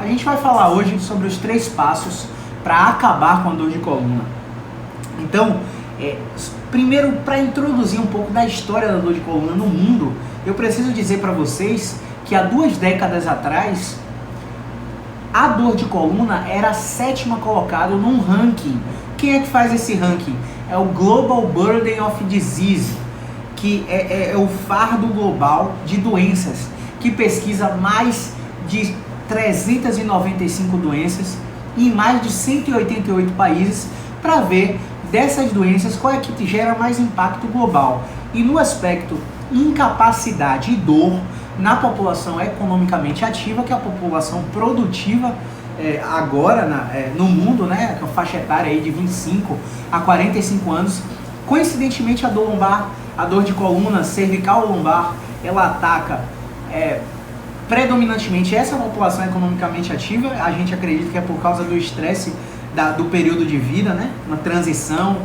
A gente vai falar hoje sobre os 3 passos para acabar com a dor de coluna. Então, primeiro, para introduzir um pouco da história da dor de coluna no mundo, eu preciso dizer para vocês que há 2 décadas atrás, a dor de coluna era a 7ª colocada num ranking. Quem é que faz esse ranking? É o Global Burden of Disease, que é o fardo global de doenças, que pesquisa mais de 395 doenças em mais de 188 países para ver dessas doenças qual é que gera mais impacto global. E no aspecto incapacidade e dor na população economicamente ativa, que é a população produtiva agora no mundo, né, a faixa etária aí de 25 a 45 anos, coincidentemente a dor lombar, a dor de coluna, cervical lombar, ela ataca predominantemente essa população economicamente ativa. A gente acredita que é por causa do estresse do período de vida, né? Uma transição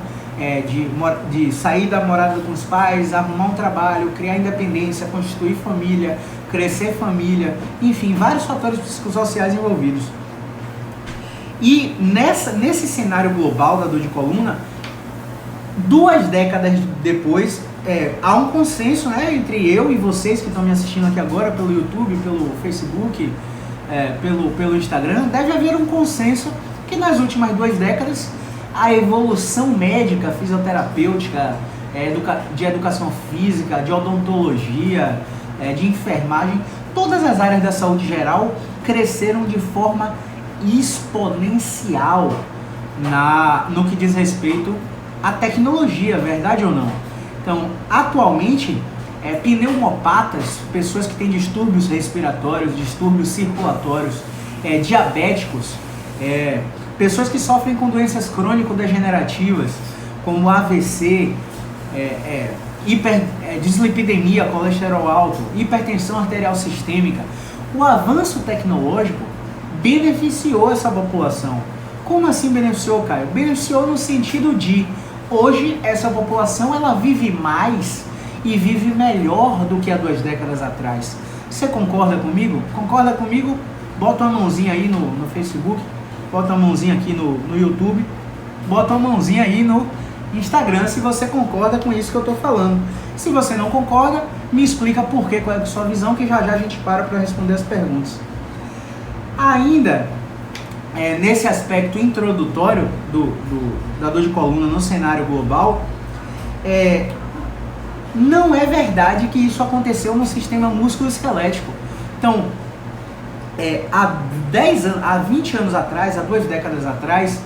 de sair da morada com os pais, arrumar um trabalho, criar independência, constituir família, crescer família, enfim, vários fatores psicossociais envolvidos. E nesse cenário global da dor de coluna, 2 décadas depois, há um consenso, né, entre eu e vocês que estão me assistindo aqui agora pelo YouTube, pelo Facebook, pelo Instagram, deve haver um consenso que nas últimas 2 décadas a evolução médica, fisioterapêutica, de educação física, de odontologia, de enfermagem, todas as áreas da saúde geral cresceram de forma exponencial no que diz respeito à tecnologia, verdade ou não? Então, atualmente, pneumopatas, pessoas que têm distúrbios respiratórios, distúrbios circulatórios, diabéticos, pessoas que sofrem com doenças crônico-degenerativas, como AVC, dislipidemia, colesterol alto, hipertensão arterial sistêmica. O avanço tecnológico beneficiou essa população. Como assim beneficiou, Caio? Beneficiou no sentido de, hoje, essa população ela vive mais e vive melhor do que há 2 décadas atrás. Você concorda comigo? Concorda comigo? Bota uma mãozinha aí no Facebook, bota uma mãozinha aqui no YouTube, bota uma mãozinha aí no Instagram se você concorda com isso que eu estou falando. Se você não concorda, me explica por quê, qual é a sua visão, que já a gente para responder as perguntas. Ainda, nesse aspecto introdutório da dor de coluna no cenário global, não é verdade que isso aconteceu no sistema musculoesquelético. Então, há 20 anos atrás, há 2 décadas atrás,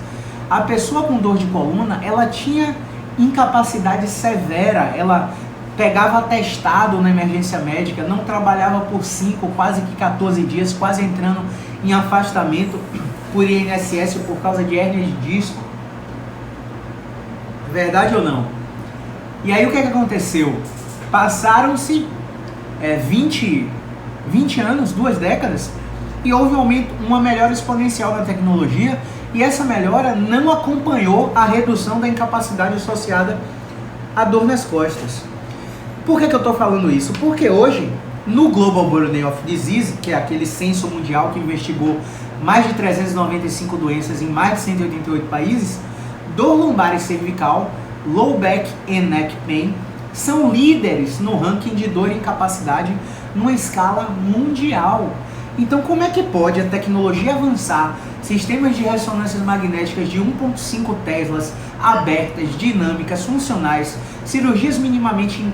a pessoa com dor de coluna, ela tinha incapacidade severa, ela pegava atestado na emergência médica, não trabalhava por 5, quase que 14 dias, quase entrando em afastamento por INSS por causa de hérnia de disco. Verdade ou não? E aí o que aconteceu? Passaram-se 20 anos, 2 décadas, e houve uma melhora exponencial na tecnologia, e essa melhora não acompanhou a redução da incapacidade associada à dor nas costas. Por que eu estou falando isso? Porque hoje, no Global Burden of Disease, que é aquele censo mundial que investigou mais de 395 doenças em mais de 188 países, dor lombar e cervical, low back and neck pain, são líderes no ranking de dor e incapacidade numa escala mundial. Então, como é que pode a tecnologia avançar, sistemas de ressonâncias magnéticas de 1.5 teslas, abertas, dinâmicas, funcionais, cirurgias minimamente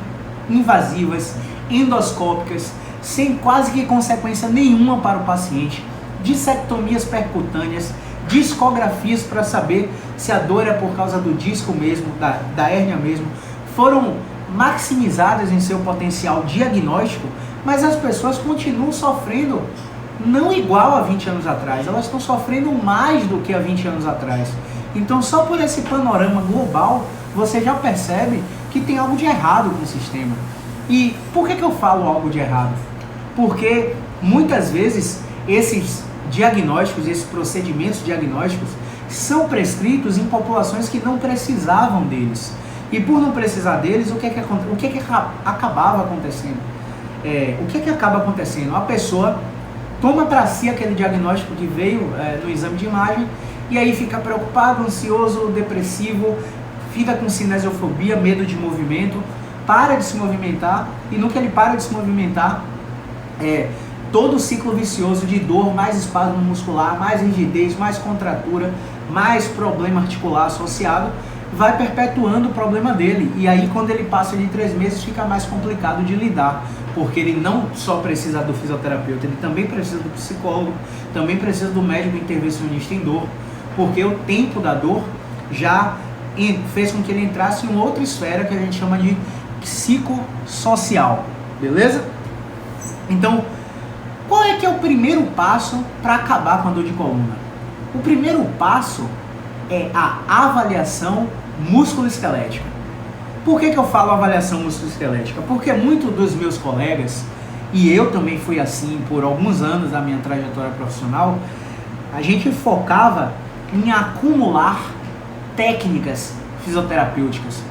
invasivas, endoscópicas, sem quase que consequência nenhuma para o paciente, dissectomias percutâneas, discografias para saber se a dor é por causa do disco mesmo, da hérnia mesmo, foram maximizadas em seu potencial diagnóstico, mas as pessoas continuam sofrendo não igual a 20 anos atrás, elas estão sofrendo mais do que há 20 anos atrás. Então, só por esse panorama global, você já percebe que tem algo de errado com o sistema. E por que eu falo algo de errado? Porque muitas vezes esses diagnósticos, esses procedimentos diagnósticos são prescritos em populações que não precisavam deles. E por não precisar deles, o que acabava acontecendo? O que acaba acontecendo? A pessoa toma para si aquele diagnóstico que veio no exame de imagem, e aí fica preocupado, ansioso, depressivo, fica com cinesiofobia, medo de movimento, para de se movimentar, e no que ele para de se movimentar, todo o ciclo vicioso de dor, mais espasmo muscular, mais rigidez, mais contratura, mais problema articular associado, vai perpetuando o problema dele. E aí quando ele passa de 3 meses fica mais complicado de lidar, porque ele não só precisa do fisioterapeuta, ele também precisa do psicólogo, também precisa do médico intervencionista em dor, porque o tempo da dor já fez com que ele entrasse em uma outra esfera que a gente chama de psicossocial, beleza? Então, qual é que é o primeiro passo para acabar com a dor de coluna? O primeiro passo é a avaliação musculoesquelética. Por que eu falo avaliação musculoesquelética? Porque muitos dos meus colegas, e eu também fui assim por alguns anos da minha trajetória profissional, a gente focava em acumular técnicas fisioterapêuticas.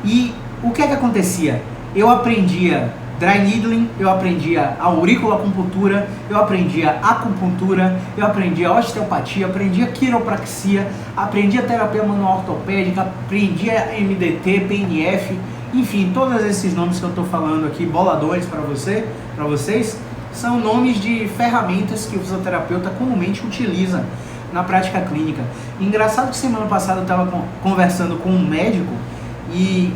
E o que acontecia? Eu aprendia dry needling, eu aprendia auriculoacupuntura, eu aprendia acupuntura, eu aprendia osteopatia, aprendia quiropraxia, aprendia terapia manual ortopédica, aprendia MDT, PNF, enfim, todos esses nomes que eu estou falando aqui, boladões para vocês, são nomes de ferramentas que o fisioterapeuta comumente utiliza na prática clínica. Engraçado que semana passada eu estava conversando com um médico e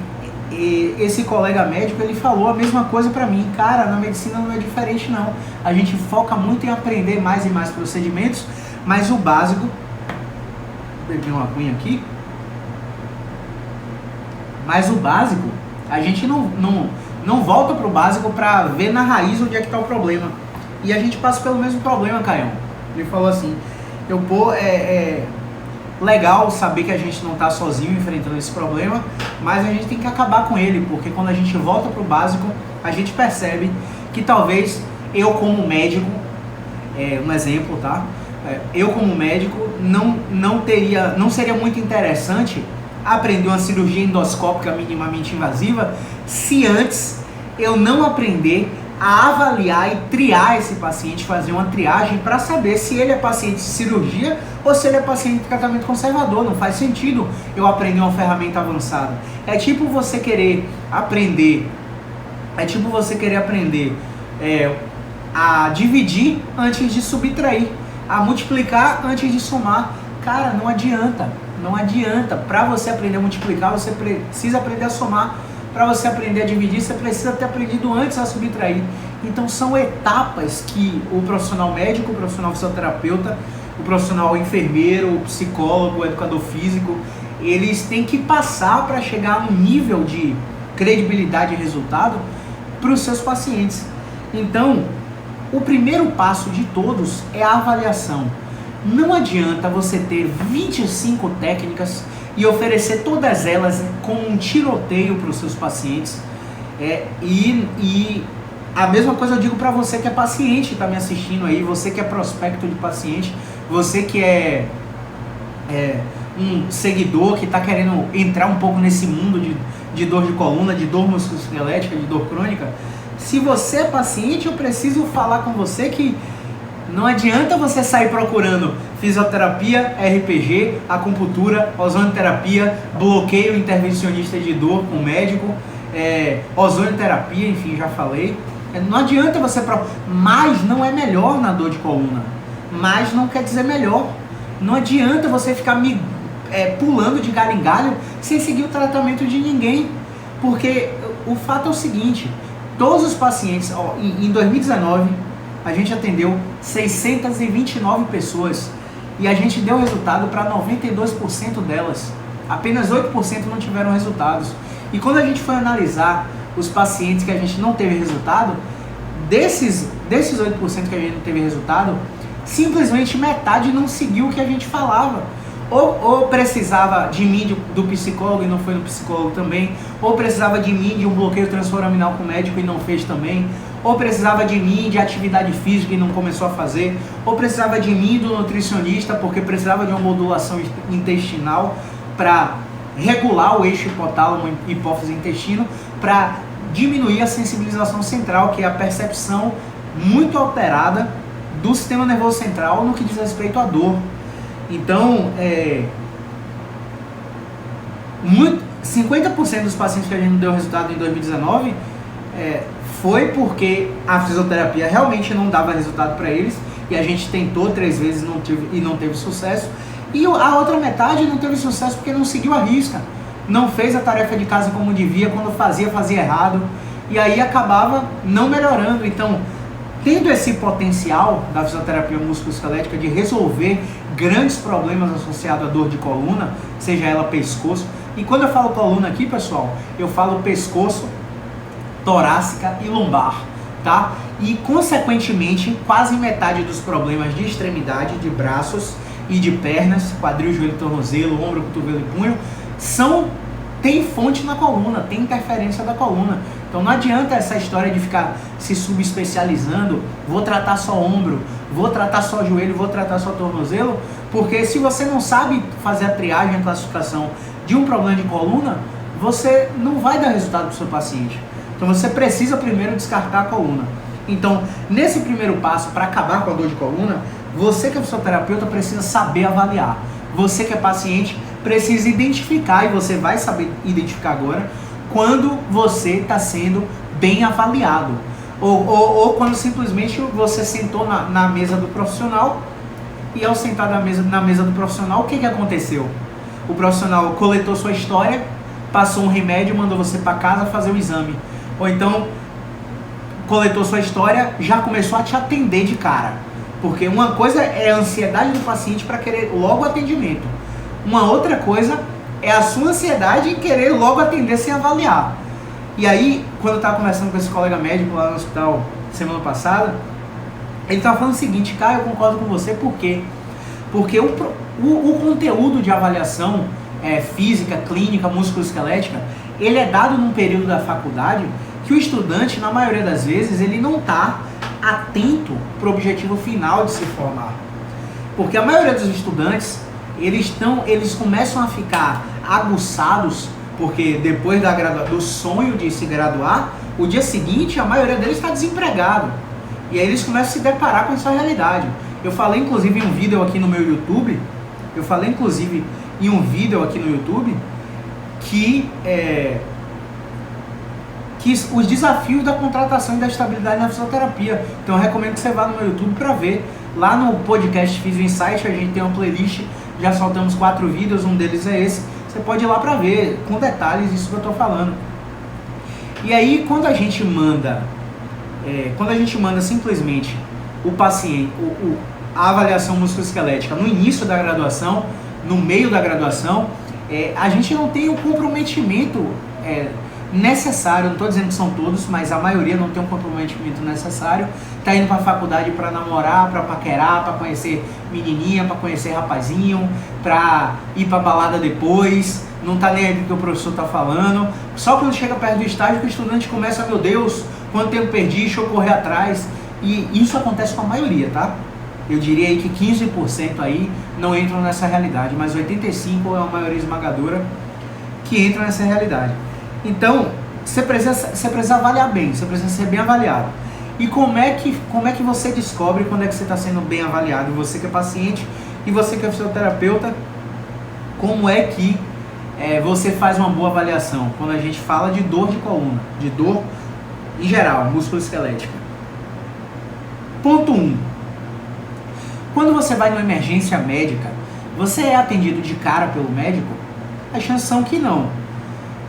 esse colega médico, ele falou a mesma coisa para mim. Cara, na medicina não é diferente não. A gente foca muito em aprender mais e mais procedimentos, mas o básico... Bebi uma aguinha aqui. Mas o básico, a gente não volta pro básico para ver na raiz onde é que está o problema. E a gente passa pelo mesmo problema, Caião. Ele falou assim, legal saber que a gente não está sozinho enfrentando esse problema, mas a gente tem que acabar com ele, porque quando a gente volta para o básico, a gente percebe que talvez eu como médico, um exemplo, tá? Eu como médico não seria muito interessante aprender uma cirurgia endoscópica minimamente invasiva se antes eu não aprender a avaliar e triar esse paciente, fazer uma triagem para saber se ele é paciente de cirurgia ou se ele é paciente de tratamento conservador. Não faz sentido eu aprender uma ferramenta avançada. É tipo você querer aprender a dividir antes de subtrair, a multiplicar antes de somar. Cara, não adianta. Para você aprender a multiplicar, você precisa aprender a somar. Para você aprender a dividir, você precisa ter aprendido antes a subtrair. Então são etapas que o profissional médico, o profissional fisioterapeuta, o profissional enfermeiro, o psicólogo, o educador físico, eles têm que passar para chegar num nível de credibilidade e resultado para os seus pacientes. Então, o primeiro passo de todos é a avaliação. Não adianta você ter 25 técnicas e oferecer todas elas como um tiroteio para os seus pacientes. E a mesma coisa eu digo para você que é paciente, está me assistindo aí, você que é prospecto de paciente, você que é um seguidor que está querendo entrar um pouco nesse mundo de dor de coluna, de dor musculoesquelética, de dor crônica. Se você é paciente, eu preciso falar com você que não adianta você sair procurando fisioterapia, RPG, acupuntura, ozonoterapia, bloqueio intervencionista de dor com médico, ozonoterapia, enfim, já falei. Não adianta você procurar, mas não é melhor na dor de coluna. Mas não quer dizer melhor. Não adianta você ficar pulando de galho em galho sem seguir o tratamento de ninguém. Porque o fato é o seguinte, todos os pacientes, em 2019, a gente atendeu 629 pessoas e a gente deu resultado para 92% delas. Apenas 8% não tiveram resultados. E quando a gente foi analisar os pacientes que a gente não teve resultado, desses 8% que a gente não teve resultado, simplesmente metade não seguiu o que a gente falava. Ou precisava de mim do psicólogo e não foi no psicólogo também, ou precisava de mim de um bloqueio transforaminal com o médico e não fez também, ou precisava de mim de atividade física e não começou a fazer, ou precisava de mim do nutricionista porque precisava de uma modulação intestinal para regular o eixo hipotálamo, hipófise e intestino, para diminuir a sensibilização central, que é a percepção muito alterada do sistema nervoso central no que diz respeito à dor. Então, 50% dos pacientes que a gente não deu resultado em 2019 foi porque a fisioterapia realmente não dava resultado para eles, e a gente tentou 3 vezes e não teve sucesso. E a outra metade não teve sucesso porque não seguiu a risca, não fez a tarefa de casa como devia, quando fazia errado, e aí acabava não melhorando. Então, tendo esse potencial da fisioterapia musculoesquelética de resolver grandes problemas associados à dor de coluna, seja ela pescoço, e quando eu falo coluna aqui, pessoal, eu falo pescoço, torácica e lombar, tá? E consequentemente, quase metade dos problemas de extremidade, de braços e de pernas, quadril, joelho, tornozelo, ombro, cotovelo e punho, tem fonte na coluna, tem interferência da coluna. Então não adianta essa história de ficar se subespecializando, vou tratar só ombro, vou tratar só joelho, vou tratar só tornozelo, porque se você não sabe fazer a triagem, a classificação de um problema de coluna, você não vai dar resultado para o seu paciente. Então você precisa primeiro descartar a coluna. Então, nesse primeiro passo, para acabar com a dor de coluna, você que é fisioterapeuta precisa saber avaliar. Você que é paciente precisa identificar, e você vai saber identificar agora, quando você está sendo bem avaliado. Ou quando simplesmente você sentou na mesa do profissional, e ao sentar na mesa do profissional, o que aconteceu? O profissional coletou sua história, passou um remédio, mandou você para casa fazer o exame. Ou então, coletou sua história, já começou a te atender de cara. Porque uma coisa é a ansiedade do paciente para querer logo atendimento. Uma outra coisa é a sua ansiedade em querer logo atender sem avaliar. E aí, quando eu estava conversando com esse colega médico lá no hospital semana passada, ele estava falando o seguinte: Caio, eu concordo com você, por quê? Porque o conteúdo de avaliação física, clínica, musculoesquelética, ele é dado num período da faculdade que o estudante, na maioria das vezes, ele não está atento para o objetivo final de se formar. Porque a maioria dos estudantes, eles começam a ficar aguçados, porque depois do sonho de se graduar, o dia seguinte a maioria deles está desempregado. E aí eles começam a se deparar com essa realidade. Eu falei inclusive em um vídeo aqui no meu YouTube, que os desafios da contratação e da estabilidade na fisioterapia. Então eu recomendo que você vá no meu YouTube para ver. Lá no podcast Physio Insight a gente tem uma playlist, já soltamos 4 vídeos, um deles é esse. Você pode ir lá para ver com detalhes isso que eu estou falando. E aí quando a gente manda simplesmente o paciente, a avaliação musculoesquelética no início da graduação, no meio da graduação, a gente não tem o comprometimento necessário. Não estou dizendo que são todos, mas a maioria não tem um comprometimento necessário. Está indo para a faculdade para namorar, para paquerar, para conhecer menininha, para conhecer rapazinho, para ir para balada depois, não está nem aí do que o professor está falando. Só quando chega perto do estágio que o estudante começa: meu Deus, quanto tempo perdi, deixa eu correr atrás. E isso acontece com a maioria, tá? Eu diria aí que 15% aí não entram nessa realidade, mas 85% é uma maioria esmagadora que entra nessa realidade. Então, você precisa avaliar bem, você precisa ser bem avaliado. E como é que você descobre quando é que você está sendo bem avaliado? Você que é paciente e você que é fisioterapeuta, como é que você faz uma boa avaliação? Quando a gente fala de dor de coluna, de dor em geral, musculoesquelética. Ponto 1. Quando você vai numa emergência médica, você é atendido de cara pelo médico? As chances são que não.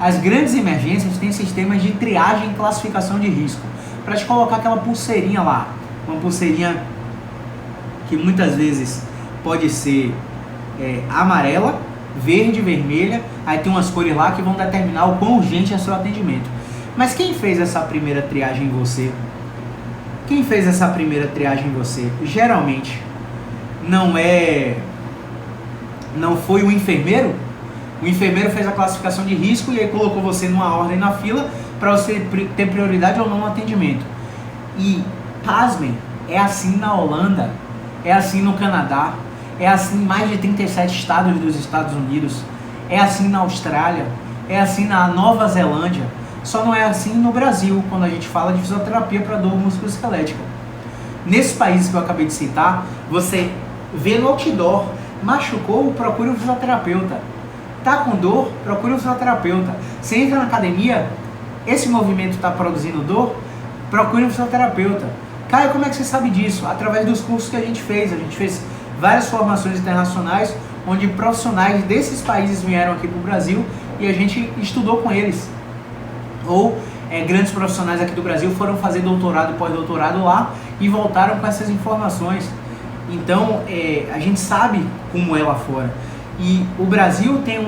As grandes emergências têm sistemas de triagem e classificação de risco, para te colocar aquela pulseirinha lá, uma pulseirinha que muitas vezes pode ser amarela, verde, vermelha, aí tem umas cores lá que vão determinar o quão urgente é o seu atendimento. Mas quem fez essa primeira triagem em você? Geralmente não foi o enfermeiro. O enfermeiro fez a classificação de risco e aí colocou você numa ordem na fila para você ter prioridade ou não no atendimento. E, pasmem, é assim na Holanda, é assim no Canadá, é assim em mais de 37 estados dos Estados Unidos, é assim na Austrália, é assim na Nova Zelândia. Só não é assim no Brasil, quando a gente fala de fisioterapia para dor musculoesquelética. Nesses países que eu acabei de citar, você vê no outdoor, machucou, procure um fisioterapeuta. Tá com dor, procure um fisioterapeuta. Você entra na academia, esse movimento está produzindo dor, procure um fisioterapeuta. Caio, como é que você sabe disso? Através dos cursos que a gente fez. A gente fez várias formações internacionais, onde profissionais desses países vieram aqui para o Brasil e a gente estudou com eles. Ou grandes profissionais aqui do Brasil foram fazer doutorado, pós-doutorado lá e voltaram com essas informações. Então, a gente sabe como é lá fora. E o Brasil tem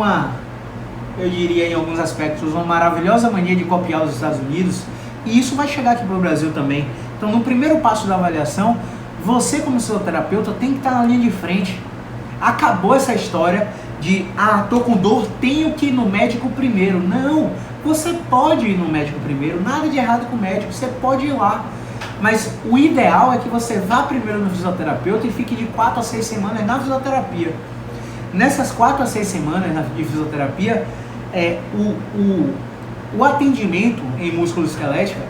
eu diria em alguns aspectos, uma maravilhosa mania de copiar os Estados Unidos, e isso vai chegar aqui para o Brasil também. Então, no primeiro passo da avaliação, você como fisioterapeuta tem que estar na linha de frente. Acabou essa história de, tô com dor, tenho que ir no médico primeiro. Não, você pode ir no médico primeiro, nada de errado com o médico, você pode ir lá. Mas o ideal é que você vá primeiro no fisioterapeuta e fique de 4 a 6 semanas na fisioterapia. Nessas 4 a 6 semanas de fisioterapia, o atendimento em músculo-esquelética,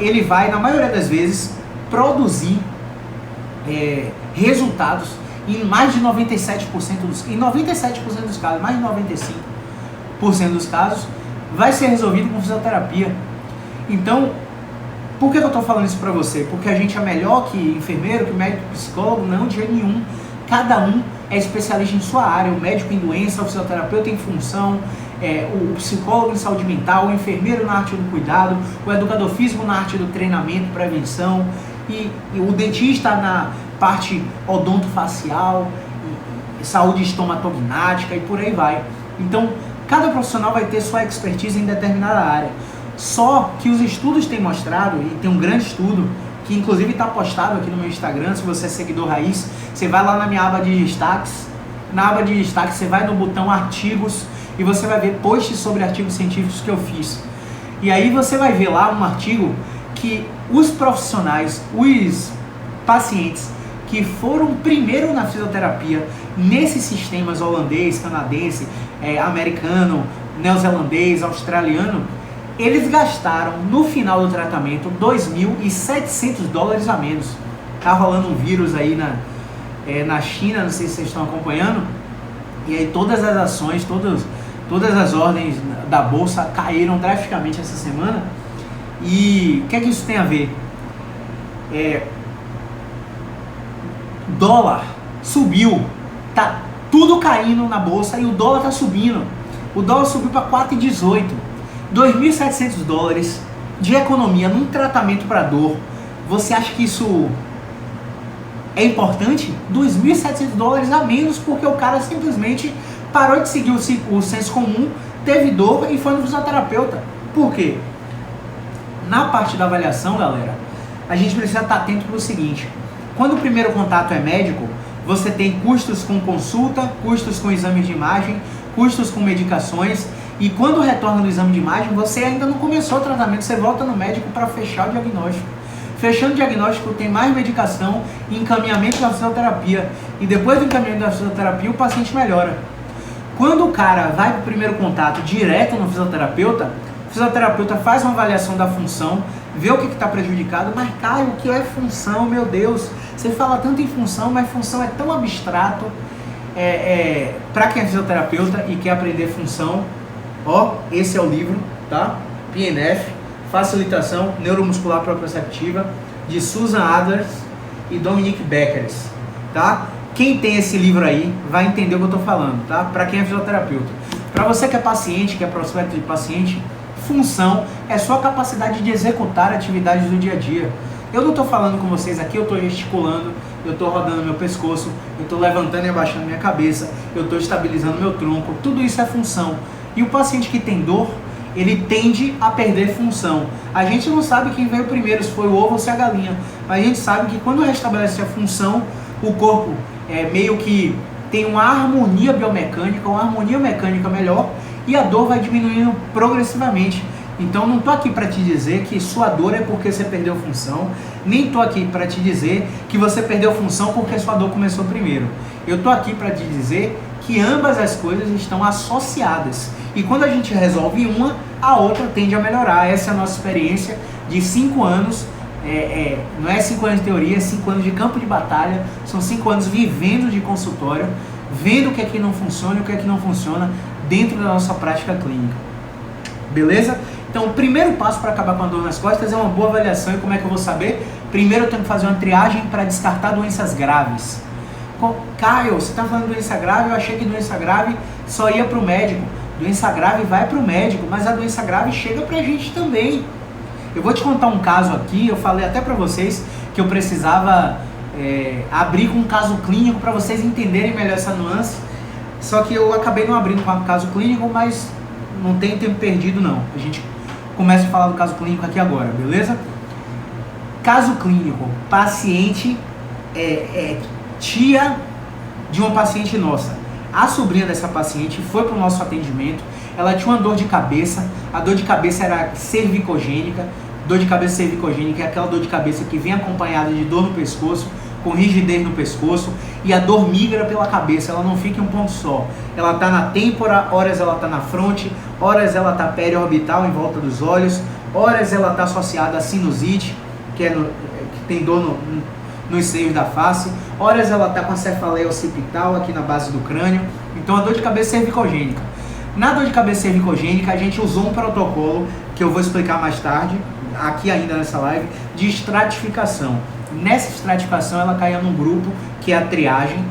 ele vai, na maioria das vezes, produzir resultados em mais de 97% dos casos, mais de 95% dos casos, vai ser resolvido com fisioterapia. Então, por que eu estou falando isso para você? Porque a gente é melhor que enfermeiro, que médico, psicólogo? Não, de jeito nenhum. Cada um é especialista em sua área. O médico em doença, o fisioterapeuta em função, o psicólogo em saúde mental, o enfermeiro na arte do cuidado, o educador físico na arte do treinamento, prevenção, e o dentista na parte odontofacial, saúde estomatognática e por aí vai. Então, cada profissional vai ter sua expertise em determinada área. Só que os estudos têm mostrado, e tem um grande estudo, que inclusive está postado aqui no meu Instagram, se você é seguidor raiz, você vai lá na minha aba de destaques, na aba de destaques você vai no botão artigos, e você vai ver posts sobre artigos científicos que eu fiz. E aí você vai ver lá um artigo que os profissionais, os pacientes que foram primeiro na fisioterapia, nesses sistemas holandês, canadense, americano, neozelandês, australiano, eles gastaram no final do tratamento $2.700 a menos. Tá rolando um vírus aí na China, não sei se vocês estão acompanhando, e aí todas as ações, todas as ordens da bolsa caíram drasticamente essa semana. E o que é que isso tem a ver? Dólar subiu, tá tudo caindo na bolsa e o dólar tá subindo. O dólar subiu para 4,18. $2.700 de economia num tratamento para dor. Você acha que isso é importante? $2.700 a menos porque o cara simplesmente parou de seguir o senso comum, teve dor e foi no fisioterapeuta. Por quê? Na parte da avaliação, galera, a gente precisa estar atento para o seguinte: quando o primeiro contato é médico, você tem custos com consulta, custos com exames de imagem, custos com medicações, e quando retorna do exame de imagem, você ainda não começou o tratamento, você volta no médico para fechar o diagnóstico. Fechando o diagnóstico, tem mais medicação e encaminhamento da fisioterapia, e depois do encaminhamento da fisioterapia, o paciente melhora. Quando o cara vai para o primeiro contato direto no fisioterapeuta, o fisioterapeuta faz uma avaliação da função, vê o que está prejudicado. Mas Caio, o que é função? Meu Deus, você fala tanto em função, mas função é tão abstrato. Para quem é fisioterapeuta e quer aprender função, esse é o livro, tá? PNF, Facilitação Neuromuscular Proprioceptiva, de Susan Adler e Dominic Beckers, tá? Quem tem esse livro aí vai entender o que eu estou falando, tá? Para quem é fisioterapeuta. Para você que é paciente, que é prospecto de paciente, função é sua capacidade de executar atividades do dia a dia. Eu não estou falando com vocês aqui, eu estou gesticulando, eu estou rodando meu pescoço, eu estou levantando e abaixando minha cabeça, eu estou estabilizando meu tronco, tudo isso é função. E o paciente que tem dor, ele tende a perder função. A gente não sabe quem veio primeiro, se foi o ovo ou se a galinha, mas a gente sabe que quando restabelece a função, o corpo meio que tem uma harmonia biomecânica, uma harmonia mecânica melhor, e a dor vai diminuindo progressivamente. Então não estou aqui para te dizer que sua dor é porque você perdeu função, nem estou aqui para te dizer que você perdeu função porque sua dor começou primeiro. Eu estou aqui para te dizer que ambas as coisas estão associadas. E quando a gente resolve uma, a outra tende a melhorar. Essa é a nossa experiência de 5 anos não é 5 anos de teoria, é 5 anos de campo de batalha, são 5 anos vivendo de consultório, vendo o que é que não funciona e o que é que não funciona dentro da nossa prática clínica. Beleza? Então, o primeiro passo para acabar com a dor nas costas é uma boa avaliação. E como é que eu vou saber? Primeiro eu tenho que fazer uma triagem para descartar doenças graves. Caio, você está falando de doença grave? Eu achei que doença grave só ia para o médico. Doença grave vai para o médico, mas a doença grave chega para a gente também. Eu vou te contar um caso aqui, eu falei até para vocês que eu precisava abrir com um caso clínico para vocês entenderem melhor essa nuance. Só que eu acabei não abrindo com um caso clínico, mas não tem tempo perdido não. A gente começa a falar do caso clínico aqui agora, beleza? Caso clínico, paciente tia de uma paciente nossa. A sobrinha dessa paciente foi para o nosso atendimento, ela tinha uma dor de cabeça, a dor de cabeça era cervicogênica. Dor de cabeça cervicogênica é aquela dor de cabeça que vem acompanhada de dor no pescoço, com rigidez no pescoço, e a dor migra pela cabeça, ela não fica em um ponto só. Ela está na têmpora, horas ela está na fronte, horas ela está periorbital em volta dos olhos, horas ela está associada a sinusite, que tem dor nos seios da face, horas ela está com a cefaleia occipital aqui na base do crânio. Então a dor de cabeça cervicogênica. Na dor de cabeça cervicogênica a gente usou um protocolo que eu vou explicar mais tarde, aqui ainda nessa live, de estratificação. Nessa estratificação ela caía num grupo que é a triagem,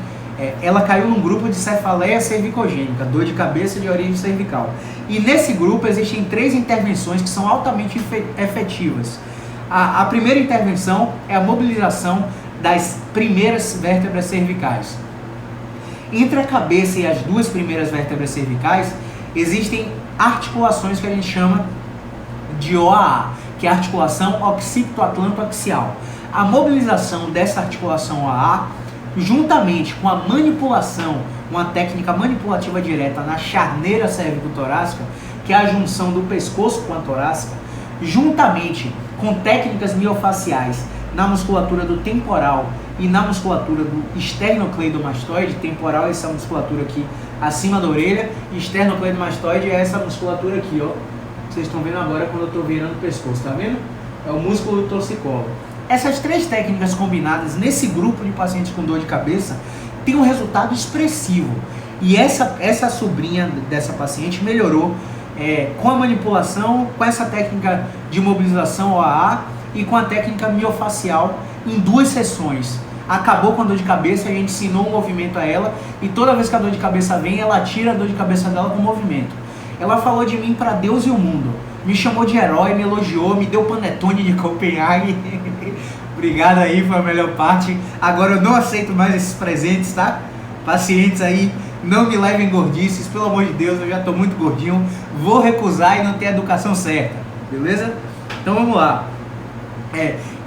ela caiu num grupo de cefaleia cervicogênica, dor de cabeça de origem cervical. E nesse grupo existem 3 intervenções que são altamente efetivas. A primeira intervenção é a mobilização das primeiras vértebras cervicais. Entre a cabeça e as 2 primeiras vértebras cervicais existem articulações que a gente chama de OAA, que é a articulação occipito-atlanto-axial. A mobilização dessa articulação OAA, juntamente com a manipulação, uma técnica manipulativa direta na charneira cérvico-torácica, que é a junção do pescoço com a torácica, juntamente com técnicas miofaciais na musculatura do temporal e na musculatura do esternocleidomastoide. Temporal é essa musculatura aqui acima da orelha, e esternocleidomastoide é essa musculatura aqui, ó. Vocês estão vendo agora quando eu estou virando o pescoço, tá vendo? É o músculo do torcicolo. Essas 3 técnicas combinadas nesse grupo de pacientes com dor de cabeça tem um resultado expressivo. E essa sobrinha dessa paciente melhorou com a manipulação, com essa técnica de mobilização OAA e com a técnica miofacial em 2 sessões. Acabou com a dor de cabeça, a gente ensinou um movimento a ela, e toda vez que a dor de cabeça vem, ela tira a dor de cabeça dela com o movimento. Ela falou de mim para Deus e o mundo, me chamou de herói, me elogiou, me deu panetone de Copenhague. Obrigado aí, foi a melhor parte. Agora eu não aceito mais esses presentes, tá? Pacientes aí, não me levem gordices, pelo amor de Deus, eu já tô muito gordinho, vou recusar e não ter a educação certa, beleza? Então vamos lá.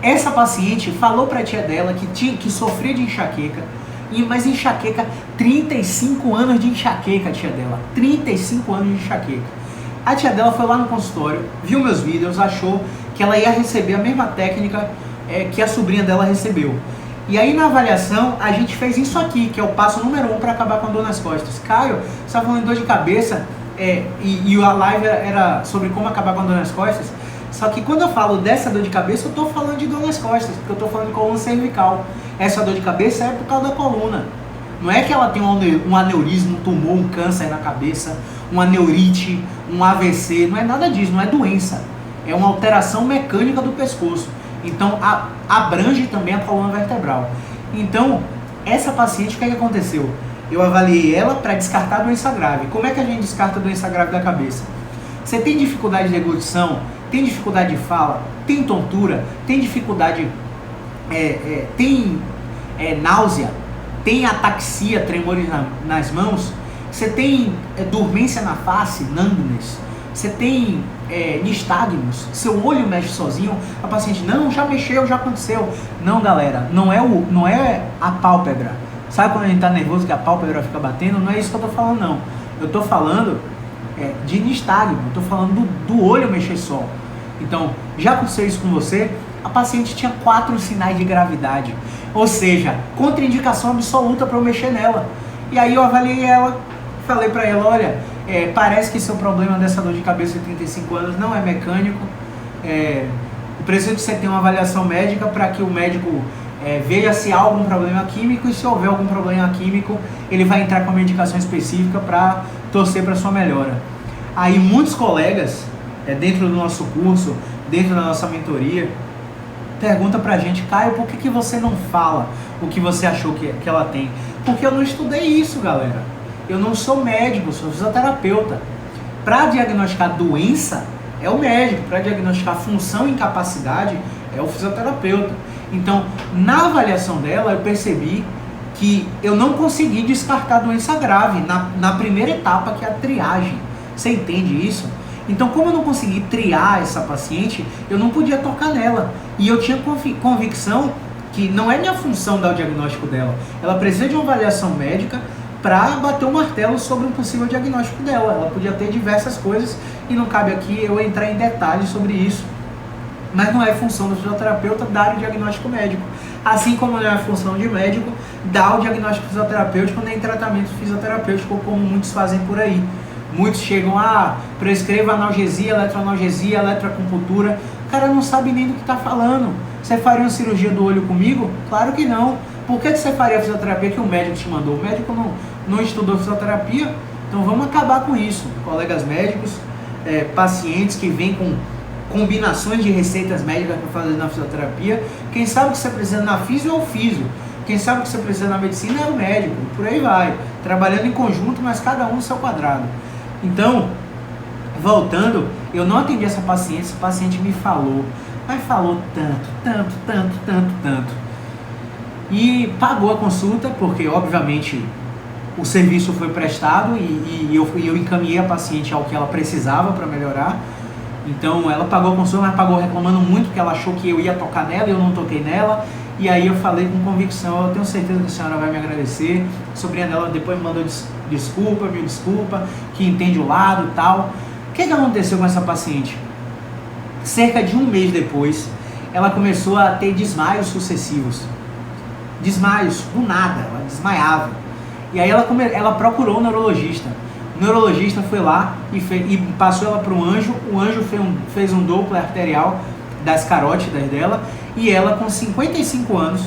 Essa paciente falou para a tia dela que sofria de enxaqueca, mas enxaqueca, 35 anos de enxaqueca, a tia dela, 35 anos de enxaqueca. A tia dela foi lá no consultório, viu meus vídeos, achou que ela ia receber a mesma técnica que a sobrinha dela recebeu. E aí na avaliação a gente fez isso aqui, que é o passo número 1 para acabar com a dor nas costas. Caio, você está falando de dor de cabeça, e a live era sobre como acabar com a dor nas costas. Só que quando eu falo dessa dor de cabeça, eu estou falando de dor nas costas, porque eu estou falando de coluna cervical. Essa dor de cabeça é por causa da coluna. Não é que ela tem um aneurisma, um tumor, um câncer na cabeça, uma neurite, um AVC, não é nada disso, não é doença. É uma alteração mecânica do pescoço. Então abrange também a coluna vertebral. Então, essa paciente, o que aconteceu? Eu avaliei ela para descartar a doença grave. Como é que a gente descarta a doença grave da cabeça? Você tem dificuldade de deglutição? Tem dificuldade de fala? Tem tontura? Tem dificuldade, tem náusea? Tem ataxia, tremores nas mãos? Você tem dormência na face, numbness? Você tem nistagmus? Seu olho mexe sozinho? A paciente, não, já mexeu, já aconteceu. Não, galera, não é a pálpebra. Sabe quando a gente tá nervoso que a pálpebra fica batendo? Não é isso que eu tô falando, não. Eu tô falando de nistagmo, eu tô falando do olho mexer só. Então, já aconteceu isso com você? A paciente tinha 4 sinais de gravidade. Ou seja, contraindicação absoluta para eu mexer nela. E aí eu avaliei ela, falei para ela, olha, parece que seu problema dessa dor de cabeça de 35 anos não é mecânico, Eu preciso que você tenha uma avaliação médica para que o médico veja se há algum problema químico, e se houver algum problema químico, ele vai entrar com uma medicação específica para torcer para sua melhora. Aí muitos colegas, dentro do nosso curso, dentro da nossa mentoria, perguntam pra gente: Caio, por que você não fala o que você achou que ela tem? Porque eu não estudei isso, galera. Eu não sou médico, sou fisioterapeuta. Para diagnosticar doença, é o médico. Para diagnosticar função e incapacidade, é o fisioterapeuta. Então, na avaliação dela, eu percebi que eu não consegui descartar doença grave na primeira etapa, que é a triagem. Você entende isso? Então, como eu não consegui triar essa paciente, eu não podia tocar nela. E eu tinha convicção que não é minha função dar o diagnóstico dela. Ela precisa de uma avaliação médica para bater o martelo sobre um possível diagnóstico dela. Ela podia ter diversas coisas e não cabe aqui eu entrar em detalhes sobre isso. Mas não é função do fisioterapeuta dar o diagnóstico médico. Assim como não é função de médico dar o diagnóstico fisioterapêutico nem tratamento fisioterapêutico, como muitos fazem por aí. Muitos chegam a prescrever analgesia, eletroanalgesia, eletroacupuntura. O cara não sabe nem do que está falando. Você faria uma cirurgia do olho comigo? Claro que não. Por que você faria a fisioterapia que o médico te mandou? O médico não estudou fisioterapia. Então vamos acabar com isso. Colegas médicos, pacientes que vêm com combinações de receitas médicas para fazer na fisioterapia. Quem sabe o que você precisa na físio é o físio. Quem sabe o que você precisa na medicina é o médico. Por aí vai. Trabalhando em conjunto, mas cada um no seu quadrado. Então, voltando, eu não atendi essa paciente me falou, mas falou tanto, e pagou a consulta, porque obviamente o serviço foi prestado e eu encaminhei a paciente ao que ela precisava para melhorar. Então ela pagou a consulta, mas pagou reclamando muito, porque ela achou que eu ia tocar nela e eu não toquei nela. E aí eu falei com convicção: eu tenho certeza que a senhora vai me agradecer. A sobrinha dela depois me mandou me desculpa, que entende o lado e tal. O que aconteceu com essa paciente? Cerca de um mês depois, ela começou a ter desmaios sucessivos. Desmaios, do nada, ela desmaiava. E aí ela procurou um neurologista. O neurologista foi lá e passou ela para um anjo. O anjo fez um Doppler arterial das carótidas dela, e ela, com 55 anos,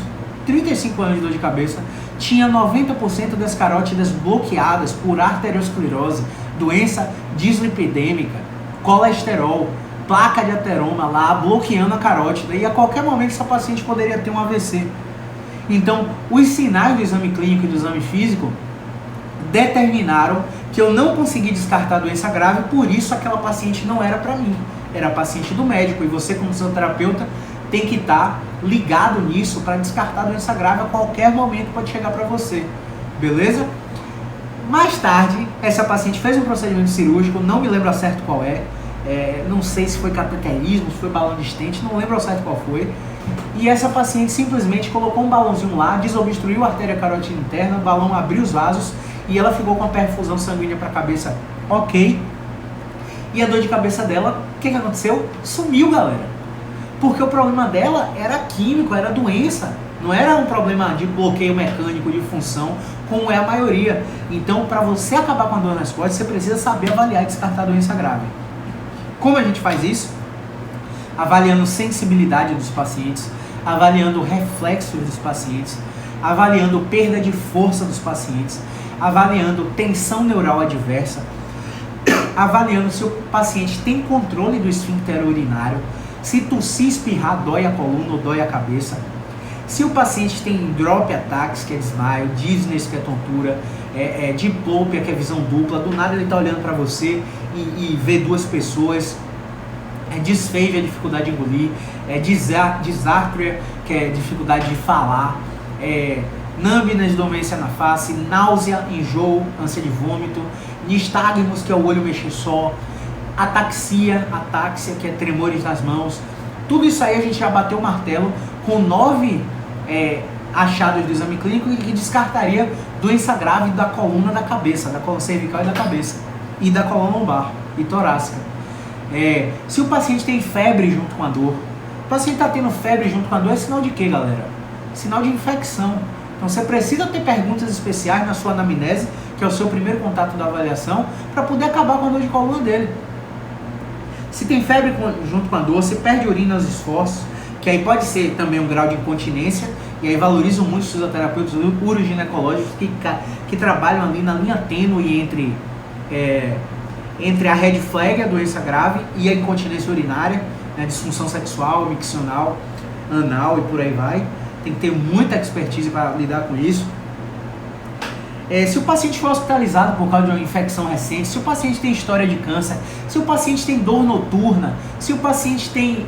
35 anos de dor de cabeça, tinha 90% das carótidas bloqueadas por arteriosclerose, doença dislipidêmica, colesterol, placa de ateroma lá, bloqueando a carótida, e a qualquer momento essa paciente poderia ter um AVC. Então, os sinais do exame clínico e do exame físico determinaram que eu não consegui descartar a doença grave, por isso aquela paciente não era para mim, era paciente do médico, e você, como fisioterapeuta, tem que estar ligado nisso para descartar a doença grave. A qualquer momento pode chegar para você, beleza? Mais tarde, essa paciente fez um procedimento cirúrgico, não me lembro ao certo qual não sei se foi cateterismo, se foi balão de stent, não lembro ao certo qual foi. E essa paciente simplesmente colocou um balãozinho lá, desobstruiu a artéria carótida interna, o balão abriu os vasos e ela ficou com a perfusão sanguínea para a cabeça ok. E a dor de cabeça dela, o que aconteceu? Sumiu, galera. Porque o problema dela era químico, era doença. Não era um problema de bloqueio mecânico de função, como é a maioria. Então, para você acabar com a dor nas costas, você precisa saber avaliar e descartar a doença grave. Como a gente faz isso? Avaliando sensibilidade dos pacientes, avaliando reflexos dos pacientes, avaliando perda de força dos pacientes, avaliando tensão neural adversa, avaliando se o paciente tem controle do esfíncter urinário, se tossir e espirrar dói a coluna ou dói a cabeça, se o paciente tem drop attacks, que é desmaio, dizziness, que é tontura, diplopia, que é visão dupla, do nada ele está olhando para você e vê duas pessoas, disfagia, dificuldade de engolir, dysarthria, que é dificuldade de falar, numbness, dormência na face, náusea, enjoo, ânsia de vômito, nistagmus, que é o olho mexer só, ataxia, que é tremores nas mãos. Tudo isso aí a gente já bateu o martelo com 9 achados do exame clínico que descartaria doença grave da coluna da cabeça, da coluna cervical e da cabeça, e da coluna lombar e torácica. Se o paciente tem febre junto com a dor, o paciente está tendo febre junto com a dor, é sinal de quê, galera? Sinal de infecção. Então você precisa ter perguntas especiais na sua anamnese, que é o seu primeiro contato da avaliação, para poder acabar com a dor de coluna dele. Se tem febre junto com a dor, você perde urina aos esforços, que aí pode ser também um grau de incontinência, e aí valorizam muito os fisioterapeutas uroginecológicos que trabalham ali na linha tênue entre a red flag, a doença grave, e a incontinência urinária, né, disfunção sexual, miccional, anal e por aí vai. Tem que ter muita expertise para lidar com isso. Se o paciente for hospitalizado por causa de uma infecção recente, se o paciente tem história de câncer, se o paciente tem dor noturna, se o paciente tem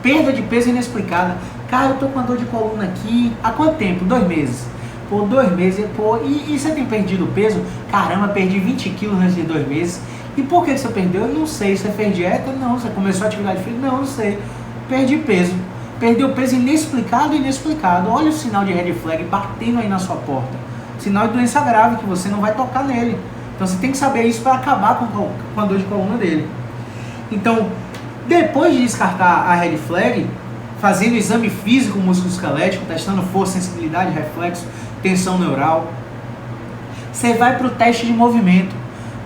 perda de peso inexplicada, cara, eu tô com uma dor de coluna aqui, há quanto tempo? 2 meses. Pô, 2 meses, pô, e você tem perdido peso? Caramba, perdi 20 quilos nesses 2 meses. E por que você perdeu? Eu não sei. Você fez dieta? Não. Você começou a atividade física? Não, não sei. Perdi peso. Perdeu peso inexplicado e inexplicado. Olha o sinal de red flag batendo aí na sua porta. Sinal de doença grave que você não vai tocar nele. Então você tem que saber isso para acabar com a dor de coluna dele. Então, depois de descartar a red flag, fazendo exame físico musculoesquelético, testando força, sensibilidade, reflexo, tensão neural, você vai para o teste de movimento.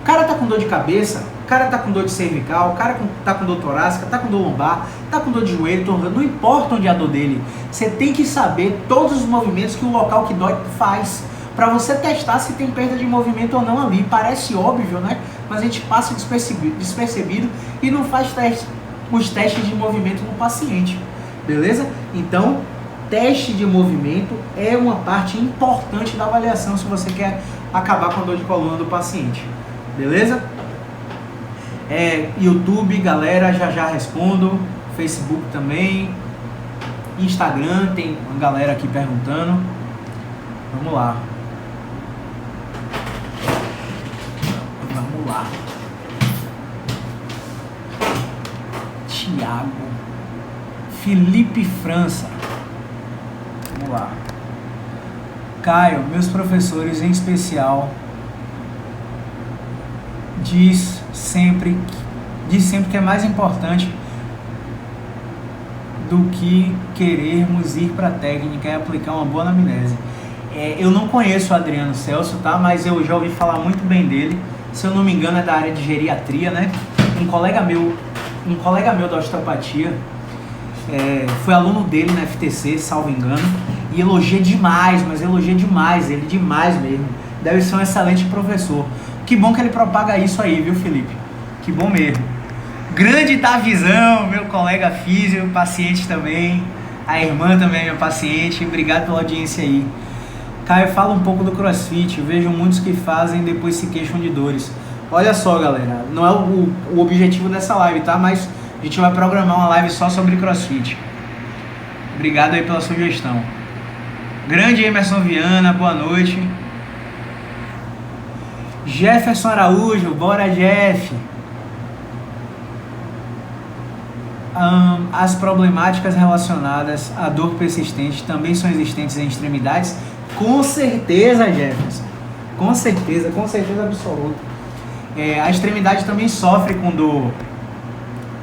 O cara tá com dor de cabeça, o cara tá com dor de cervical, o cara tá com dor torácica, tá com dor lombar, tá com dor de joelho, não importa onde é a dor dele, você tem que saber todos os movimentos que o local que dói faz, para você testar se tem perda de movimento ou não ali. Parece óbvio, né? Mas a gente passa despercebido e não faz os testes de movimento no paciente, beleza? Então, teste de movimento é uma parte importante da avaliação se você quer acabar com a dor de coluna do paciente, beleza? YouTube, galera, já respondo. Facebook também. Instagram, tem uma galera aqui perguntando. Vamos lá. Vamos lá. Tiago. Felipe França. Vamos lá. Caio, meus professores em especial diz sempre que é mais importante do que querermos ir para a técnica e aplicar uma boa anamnese. Eu não conheço o Adriano Celso, tá? Mas eu já ouvi falar muito bem dele. Se eu não me engano é da área de geriatria, né? Um colega meu da osteopatia foi aluno dele na FTC, salvo engano, e elogia demais, mas elogia demais, ele demais mesmo. Deve ser um excelente professor. Que bom que ele propaga isso aí, viu, Felipe? Que bom mesmo. Grande Davizão, meu colega físio, paciente também. A irmã também é minha paciente. Obrigado pela audiência aí. Caio, fala um pouco do CrossFit. Eu vejo muitos que fazem e depois se queixam de dores. Olha só, galera, não é o objetivo dessa live, tá? Mas a gente vai programar uma live só sobre CrossFit. Obrigado aí pela sugestão. Grande Emerson Viana, boa noite. Jefferson Araújo, bora Jeff. As problemáticas relacionadas à dor persistente também são existentes em extremidades? Com certeza, Jefferson. Com certeza absoluta. A extremidade também sofre com dor.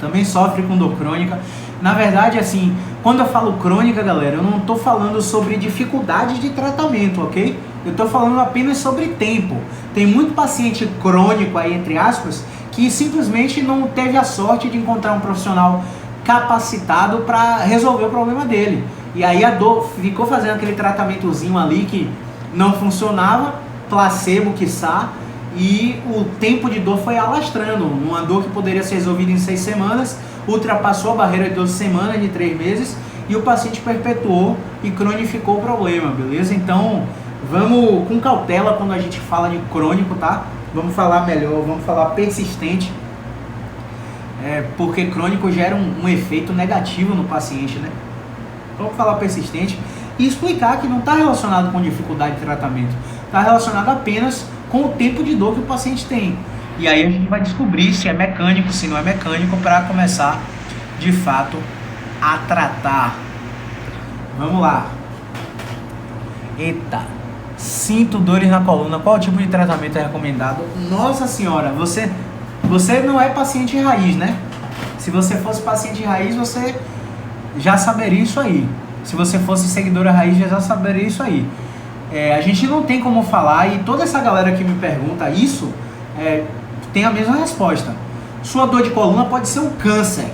Também sofre com dor crônica. Na verdade, assim, quando eu falo crônica, galera, eu não estou falando sobre dificuldade de tratamento, ok? Eu estou falando apenas sobre tempo. Tem muito paciente crônico aí, entre aspas, que simplesmente não teve a sorte de encontrar um profissional capacitado para resolver o problema dele. E aí a dor ficou fazendo aquele tratamentozinho ali que não funcionava, placebo, quiçá, e o tempo de dor foi alastrando. Uma dor que poderia ser resolvida em 6 semanas, ultrapassou a barreira de 12 semanas, de 3 meses, e o paciente perpetuou e cronificou o problema, beleza? Então, vamos com cautela quando a gente fala de crônico, tá? Vamos falar melhor, vamos falar persistente, porque crônico gera um efeito negativo no paciente, né? Vamos falar persistente e explicar que não está relacionado com dificuldade de tratamento, está relacionado apenas com o tempo de dor que o paciente tem. E aí a gente vai descobrir se é mecânico, se não é mecânico, para começar de fato a tratar. Vamos lá. Eita, sinto dores na coluna, qual tipo de tratamento é recomendado? Nossa senhora, você não é paciente raiz, né? Se você fosse paciente raiz, você já saberia isso aí. Se você fosse seguidora raiz, já saberia isso aí. A gente não tem como falar, e toda essa galera que me pergunta isso tem a mesma resposta. Sua dor de coluna pode ser um câncer.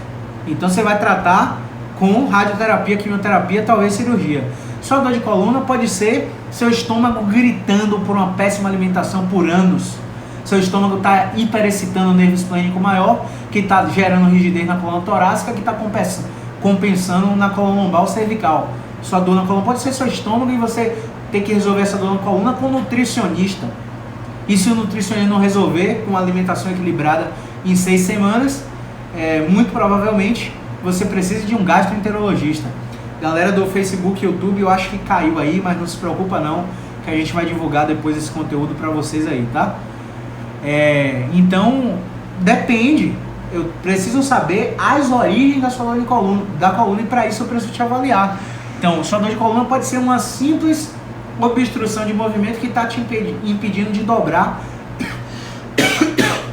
Então você vai tratar com radioterapia, quimioterapia, talvez cirurgia. Sua dor de coluna pode ser seu estômago gritando por uma péssima alimentação por anos. Seu estômago está hiperexcitando o nervo esplênico maior, que está gerando rigidez na coluna torácica, que está compensando na coluna lombar ou cervical. Sua dor na coluna pode ser seu estômago e você tem que resolver essa dor na coluna com um nutricionista. E se o nutricionista não resolver com uma alimentação equilibrada em 6 semanas, muito provavelmente você precisa de um gastroenterologista. Galera do Facebook e YouTube, eu acho que caiu aí, mas não se preocupa não, que a gente vai divulgar depois esse conteúdo para vocês aí, tá? Então, depende. Eu preciso saber as origens da sua dor de coluna, e para isso eu preciso te avaliar. Então, sua dor de coluna pode ser uma simples obstrução de movimento que está te impedindo de dobrar.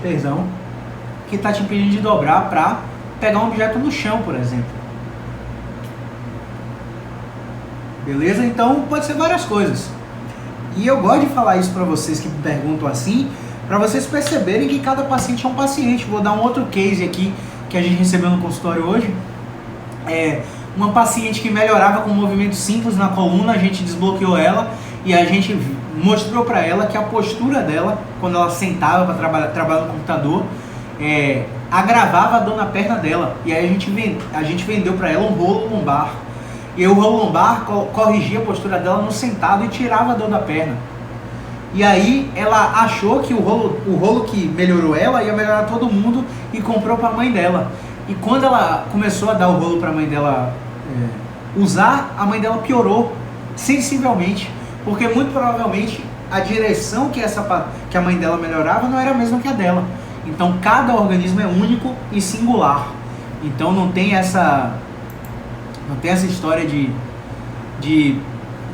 Perdão. Que está te impedindo de dobrar para pegar um objeto no chão, por exemplo. Beleza? Então, pode ser várias coisas. E eu gosto de falar isso para vocês que me perguntam assim, para vocês perceberem que cada paciente é um paciente. Vou dar um outro case aqui que a gente recebeu no consultório hoje. Uma paciente que melhorava com um movimento simples na coluna, a gente desbloqueou ela e a gente mostrou para ela que a postura dela, quando ela sentava para trabalhar no computador, agravava a dor na perna dela. E aí a gente vendeu para ela um rolo lombar. E o rolo lombar corrigia a postura dela no sentado e tirava a dor da perna. E aí ela achou que o rolo que melhorou ela ia melhorar todo mundo e comprou para a mãe dela. E quando ela começou a dar o rolo para a mãe dela usar, a mãe dela piorou sensivelmente, porque muito provavelmente a direção que a mãe dela melhorava não era a mesma que a dela. Então cada organismo é único e singular. Então não tem essa história de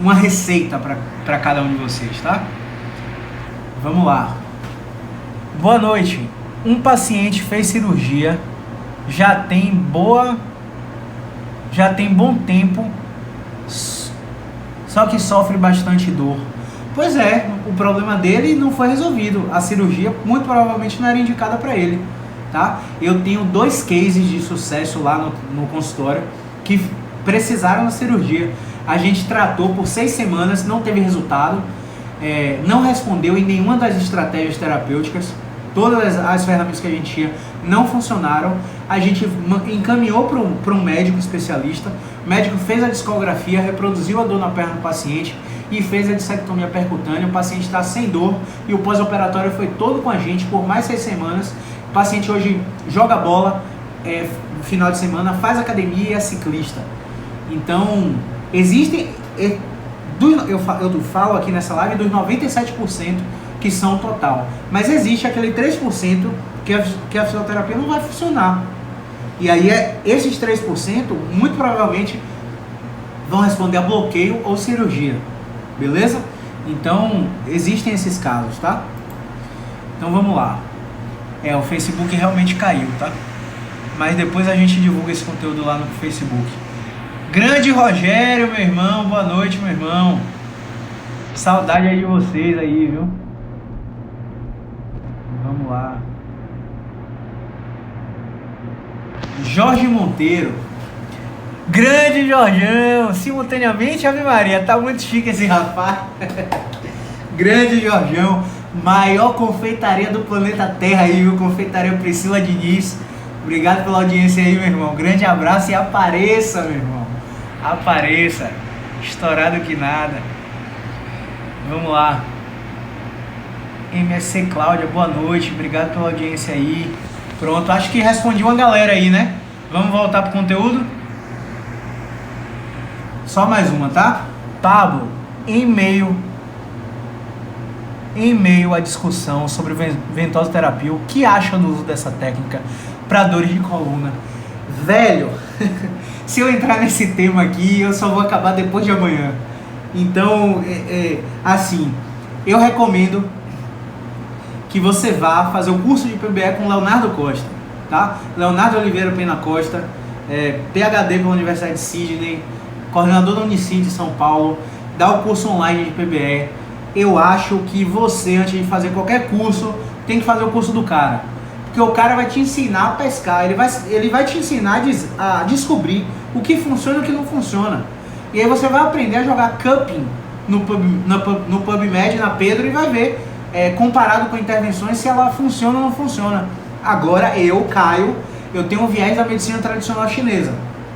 uma receita para cada um de vocês, tá? Vamos lá. Boa noite. Um paciente fez cirurgia, já tem bom tempo, só que sofre bastante dor. Pois é, o problema dele não foi resolvido. A cirurgia muito provavelmente não era indicada para ele, tá? Eu tenho 2 cases de sucesso lá no consultório que precisaram da cirurgia. A gente tratou por 6 semanas, não teve resultado, não respondeu em nenhuma das estratégias terapêuticas. Todas as ferramentas que a gente tinha não funcionaram. A gente encaminhou para um médico especialista. O médico fez a discografia, reproduziu a dor na perna do paciente e fez a dissectomia percutânea. O paciente está sem dor e o pós-operatório foi todo com a gente por mais 6 semanas. O paciente hoje joga bola no final de semana, faz academia e é ciclista. Então, existem... Eu falo aqui nessa live dos 97% que são total. Mas existe aquele 3% que a fisioterapia não vai funcionar. E aí esses 3% muito provavelmente vão responder a bloqueio ou cirurgia. Beleza? Então existem esses casos, tá? Então vamos lá. O Facebook realmente caiu, tá? Mas depois a gente divulga esse conteúdo lá no Facebook. Grande Rogério, meu irmão, boa noite, meu irmão. Saudade aí de vocês aí, viu? Vamos lá. Jorge Monteiro. Grande Jorgão, simultaneamente, Ave Maria, tá muito chique esse rapaz. Grande Jorgão, maior confeitaria do planeta Terra aí, viu? Confeitaria Priscila Diniz. Obrigado pela audiência aí, meu irmão. Grande abraço e apareça, meu irmão. Apareça. Estourado que nada. Vamos lá. MSC Cláudia, boa noite. Obrigado pela audiência aí. Pronto, acho que respondi uma galera aí, né? Vamos voltar pro conteúdo? Só mais uma, tá? Pablo, em meio à discussão sobre ventosoterapia, o que acha do uso dessa técnica para dores de coluna? Velho, se eu entrar nesse tema aqui, eu só vou acabar depois de amanhã. Então, assim, eu recomendo que você vá fazer o curso de PBE com Leonardo Costa, tá? Leonardo Oliveira Pena Costa, PhD pela Universidade de Sydney, coordenador da Unicid de São Paulo, dá o curso online de PBE. Eu acho que você, antes de fazer qualquer curso, tem que fazer o curso do cara. Porque o cara vai te ensinar a pescar, ele vai te ensinar a descobrir o que funciona e o que não funciona. E aí você vai aprender a jogar cupping no PubMed, na Pedro, e vai ver, comparado com intervenções, se ela funciona ou não funciona. Agora eu, Caio, eu tenho um viés da medicina tradicional chinesa.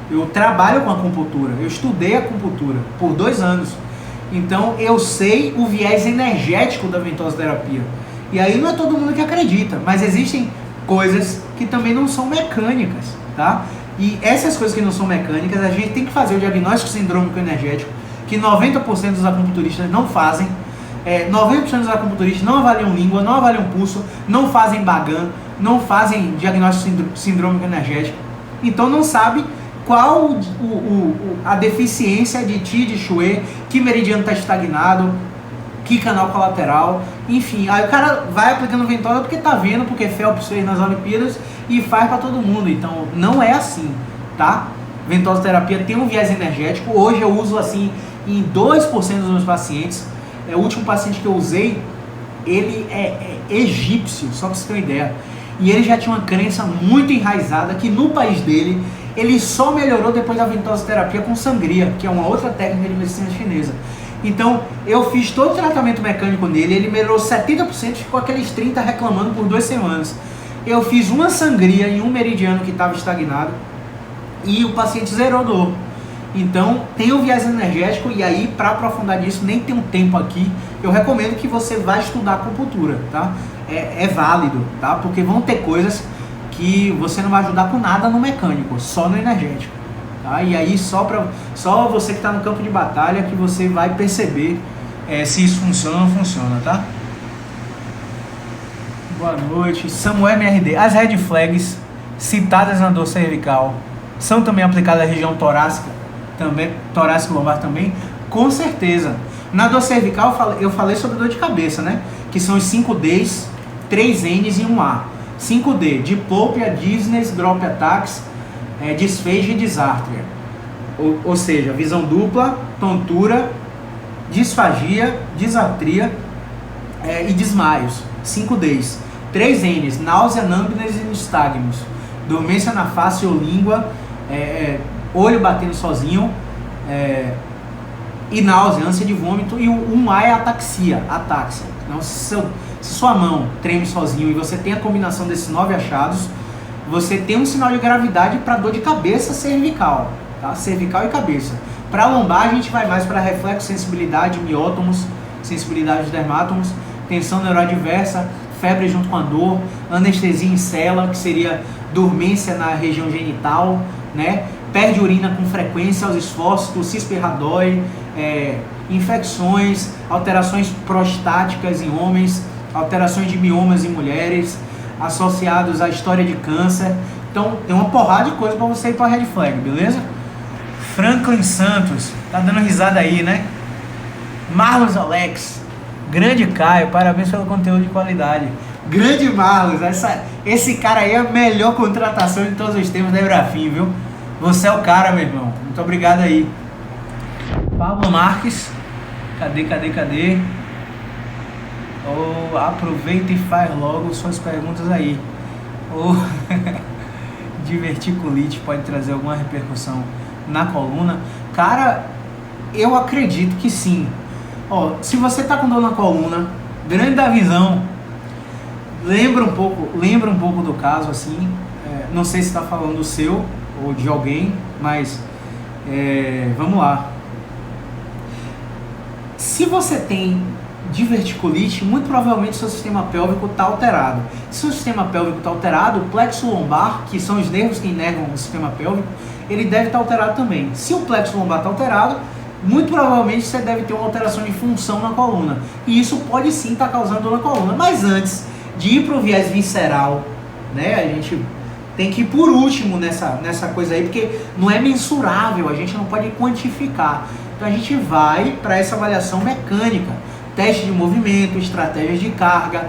Eu trabalho com acupuntura, eu estudei acupuntura por 2 anos. Então eu sei o viés energético da ventosoterapia. E aí não é todo mundo que acredita, mas existem coisas que também não são mecânicas, tá? E essas coisas que não são mecânicas, a gente tem que fazer o diagnóstico sindrômico energético, que 90% dos acupunturistas não fazem. 90% dos acupunturistas não avaliam língua, não avaliam pulso, não fazem Bagan, não fazem diagnóstico sindrômico energético. Então não sabe qual a deficiência de Qi, de Shui, que meridiano está estagnado, que canal colateral, enfim. Aí o cara vai aplicando ventosa porque tá vendo, porque Phelps fez nas Olimpíadas e faz para todo mundo. Então não é assim, tá? Ventosoterapia tem um viés energético. Hoje eu uso assim em 2% dos meus pacientes. O último paciente que eu usei, ele é egípcio, só para você ter uma ideia. E ele já tinha uma crença muito enraizada que no país dele, ele só melhorou depois da ventosoterapia com sangria, que é uma outra técnica de medicina chinesa. Então, eu fiz todo o tratamento mecânico nele, ele melhorou 70%, ficou aqueles 30% reclamando por 2 semanas. Eu fiz uma sangria em um meridiano que estava estagnado e o paciente zerou dor. Então, tem um viés energético, e aí, para aprofundar nisso, nem tem um tempo aqui, eu recomendo que você vá estudar acupuntura, tá? É válido, tá? Porque vão ter coisas que você não vai ajudar com nada no mecânico, só no energético, tá? E aí, só você que está no campo de batalha que você vai perceber se isso funciona ou não funciona, tá? Boa noite. Samuel MRD. As red flags citadas na dor cervical são também aplicadas à região torácica? Também, torácico lombar também? Com certeza. Na dor cervical eu falei sobre dor de cabeça, né? Que são os 5 Ds, 3 Ns e 1 A. 5D, diplopia, dizziness, drop attacks, disphagia e dysarthria. Ou seja, visão dupla, tontura, disfagia, dysarthria e desmaios. 5 Ds. 3 Ns, náusea, numbness e nistagmus. Dormência na face ou língua, olho batendo sozinho, e náusea, ânsia de vômito. E o 1A é ataxia. Então, se sua mão treme sozinho e você tem a combinação desses 9 achados, você tem um sinal de gravidade para dor de cabeça cervical, tá? Cervical e cabeça. Para lombar, a gente vai mais para reflexo, sensibilidade, miótomos, sensibilidade dos dermátomos, tensão neuroadversa, febre junto com a dor, anestesia em cela, que seria dormência na região genital, né? Perde urina com frequência aos esforços, tossispe radói, infecções, alterações prostáticas em homens, alterações de miomas em mulheres, associados à história de câncer. Então tem uma porrada de coisa para você ir para red flag, beleza? Franklin Santos, tá dando risada aí, né? Marlos Alex, grande Caio, parabéns pelo conteúdo de qualidade. Grande Marlos, esse cara aí é a melhor contratação de todos os tempos da Eurafin, viu? Você é o cara, meu irmão. Muito obrigado aí. Pablo Marques, cadê? Aproveita e faz logo suas perguntas aí. Diverticulite pode trazer alguma repercussão na coluna? Cara, eu acredito que sim. Se você tá com dor na coluna, grande da visão, lembra um pouco do caso, assim. Não sei se está falando do seu ou de alguém, mas vamos lá. Se você tem diverticulite, muito provavelmente seu sistema pélvico está alterado. Se o sistema pélvico está alterado, o plexo lombar, que são os nervos que inervam o sistema pélvico, ele deve estar alterado também. Se o plexo lombar está alterado, muito provavelmente você deve ter uma alteração de função na coluna. E isso pode sim estar causando dor na coluna. Mas antes de ir para o viés visceral, né, a gente tem que ir por último nessa coisa aí, porque não é mensurável, a gente não pode quantificar. Então a gente vai para essa avaliação mecânica. Teste de movimento, estratégias de carga,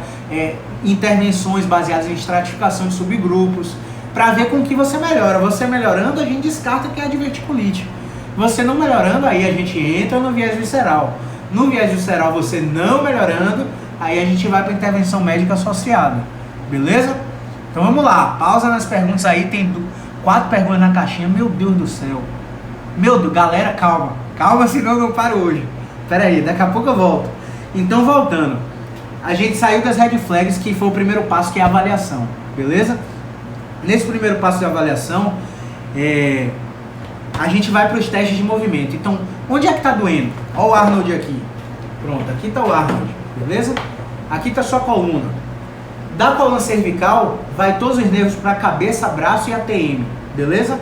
intervenções baseadas em estratificação de subgrupos, para ver com que você melhora. Você melhorando, a gente descarta que é a diverticulite. Você não melhorando, aí a gente entra no viés visceral. No viés visceral, você não melhorando, aí a gente vai para intervenção médica associada. Beleza? Então vamos lá, pausa nas perguntas aí, tem 4 perguntas na caixinha, meu Deus do céu. Meu Deus, galera, calma. Calma, senão eu não paro hoje. Pera aí, daqui a pouco eu volto. Então, voltando. A gente saiu das red flags, que foi o primeiro passo, que é a avaliação. Beleza? Nesse primeiro passo de avaliação, a gente vai para os testes de movimento. Então, onde é que tá doendo? Olha o Arnold aqui. Pronto, aqui tá o Arnold. Beleza? Aqui tá sua coluna. Da coluna cervical, vai todos os nervos para a cabeça, braço e ATM. Beleza?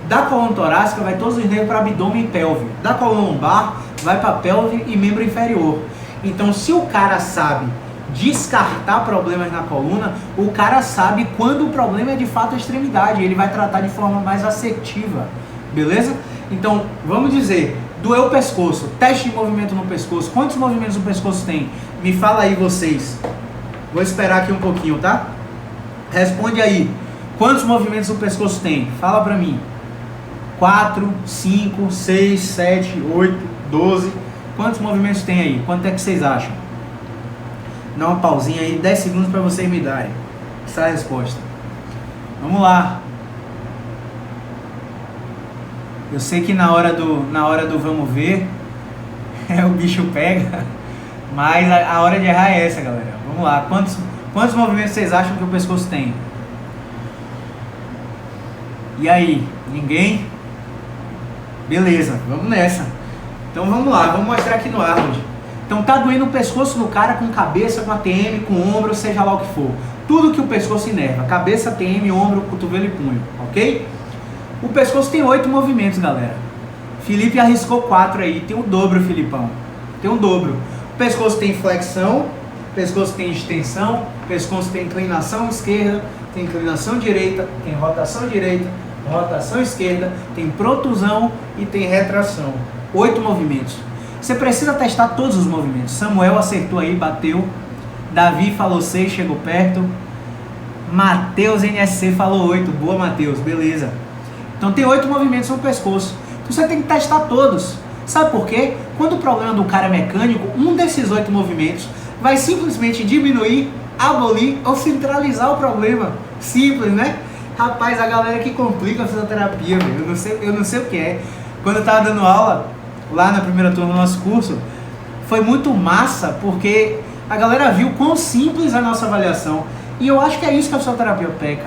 Da coluna torácica vai todos os nervos para abdômen e pelve. Da coluna lombar vai para pelve e membro inferior. Então, se o cara sabe descartar problemas na coluna, o cara sabe quando o problema é de fato a extremidade. Ele vai tratar de forma mais assertiva. Beleza? Então, vamos dizer, doeu o pescoço, teste de movimento no pescoço. Quantos movimentos o pescoço tem? Me fala aí vocês. Vou esperar aqui um pouquinho, tá? Responde aí. Quantos movimentos o pescoço tem? Fala pra mim. 4, 5, 6, 7, 8, 12. Quantos movimentos tem aí? Quanto é que vocês acham? Dá uma pausinha aí, 10 segundos para vocês me darem essa resposta. Vamos lá. Eu sei que na hora do vamos ver, o bicho pega, mas a hora de errar é essa, galera. Vamos lá. Quantos movimentos vocês acham que o pescoço tem? E aí? Ninguém? Beleza, vamos nessa. Então vamos lá, vamos mostrar aqui no Arnold. Então tá doendo o pescoço do cara com cabeça, com ATM, com ombro, seja lá o que for. Tudo que o pescoço inerva, cabeça, ATM, ombro, cotovelo e punho, ok? O pescoço tem 8 movimentos, galera. Felipe arriscou 4 aí, tem o dobro, Filipão. Tem o dobro. O pescoço tem flexão, o pescoço tem extensão, o pescoço tem inclinação esquerda, tem inclinação direita, tem rotação direita, rotação esquerda, tem protusão e tem retração. 8 movimentos. Você precisa testar todos os movimentos. Samuel acertou aí, bateu. Davi falou 6, chegou perto. Matheus NSC falou 8. Boa, Matheus, beleza. Então tem 8 movimentos no pescoço. Então você tem que testar todos. Sabe por quê? Quando o problema do cara é mecânico, um desses 8 movimentos vai simplesmente diminuir, abolir ou centralizar o problema. Simples, né? Rapaz, a galera que complica a fisioterapia, velho. Eu não sei o que é. Quando eu tava dando aula lá na primeira turma do nosso curso, foi muito massa, porque a galera viu quão simples é a nossa avaliação. E eu acho que é isso que a fisioterapia peca.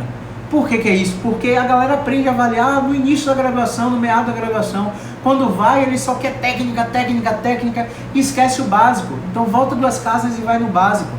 Por que é isso? Porque a galera aprende a avaliar no início da graduação, no meado da graduação. Quando vai, ele só quer técnica, técnica, técnica e esquece o básico. Então volta 2 casas e vai no básico.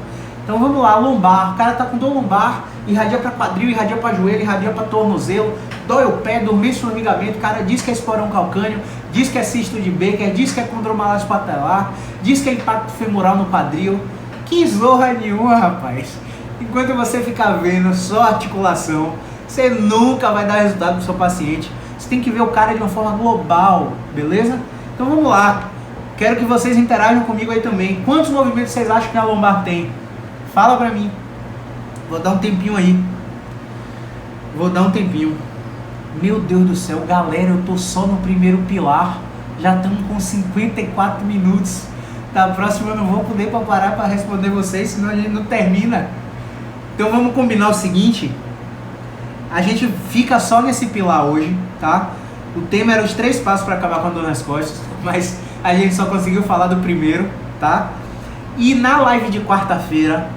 Então vamos lá, lombar. O cara tá com dor lombar, irradia para quadril, irradia para joelho, irradia para tornozelo, dói o pé, dormência no ligamento, o cara diz que é esporão calcâneo, diz que é cisto de Baker, diz que é condromalácia patelar, diz que é impacto femoral no quadril. Que zorra nenhuma, rapaz. Enquanto você ficar vendo só articulação, você nunca vai dar resultado pro seu paciente. Você tem que ver o cara de uma forma global, beleza? Então vamos lá. Quero que vocês interajam comigo aí também. Quantos movimentos vocês acham que a lombar tem? Fala pra mim. Vou dar um tempinho aí. Vou dar um tempinho. Meu Deus do céu, galera, eu tô só no primeiro pilar. Já estamos com 54 minutos. Da próxima eu não vou poder parar para responder vocês, senão a gente não termina. Então vamos combinar o seguinte. A gente fica só nesse pilar hoje, tá? O tema era os 3 passos para acabar com a dor nas costas, mas a gente só conseguiu falar do primeiro, tá? E na live de quarta-feira,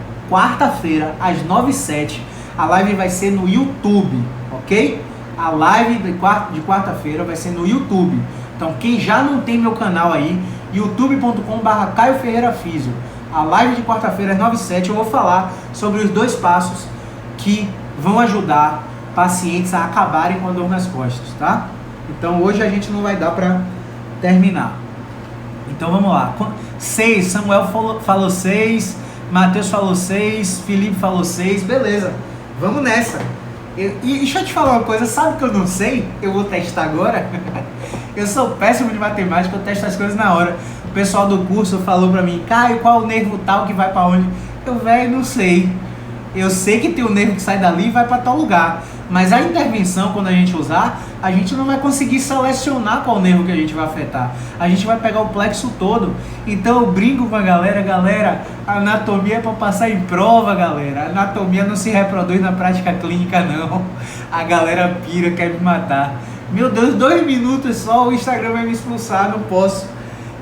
às 9h07, a live vai ser no YouTube, ok? A live de quarta-feira vai ser no YouTube. Então quem já não tem meu canal aí, youtube.com/Caio Ferreira Físio. A live de quarta-feira às 9h07 eu vou falar sobre os 2 passos que vão ajudar pacientes a acabarem com a dor nas costas, tá? Então hoje a gente não vai dar pra terminar. Então vamos lá. 6, Samuel falou 6, Matheus falou 6, Felipe falou 6, beleza. Vamos nessa. E deixa eu te falar uma coisa, sabe que eu não sei? Eu vou testar agora. Eu sou péssimo de matemática, eu testo as coisas na hora. O pessoal do curso falou pra mim, Caio, qual o nervo tal que vai pra onde? Eu, velho, não sei. Eu sei que tem um nervo que sai dali e vai pra tal lugar. Mas a intervenção, quando a gente usar, a gente não vai conseguir selecionar qual nervo que a gente vai afetar. A gente vai pegar o plexo todo. Então eu brinco com a galera, a anatomia é para passar em prova, galera. A anatomia não se reproduz na prática clínica, não. A galera pira, quer me matar. Meu Deus, 2 minutos só, o Instagram vai me expulsar, não posso.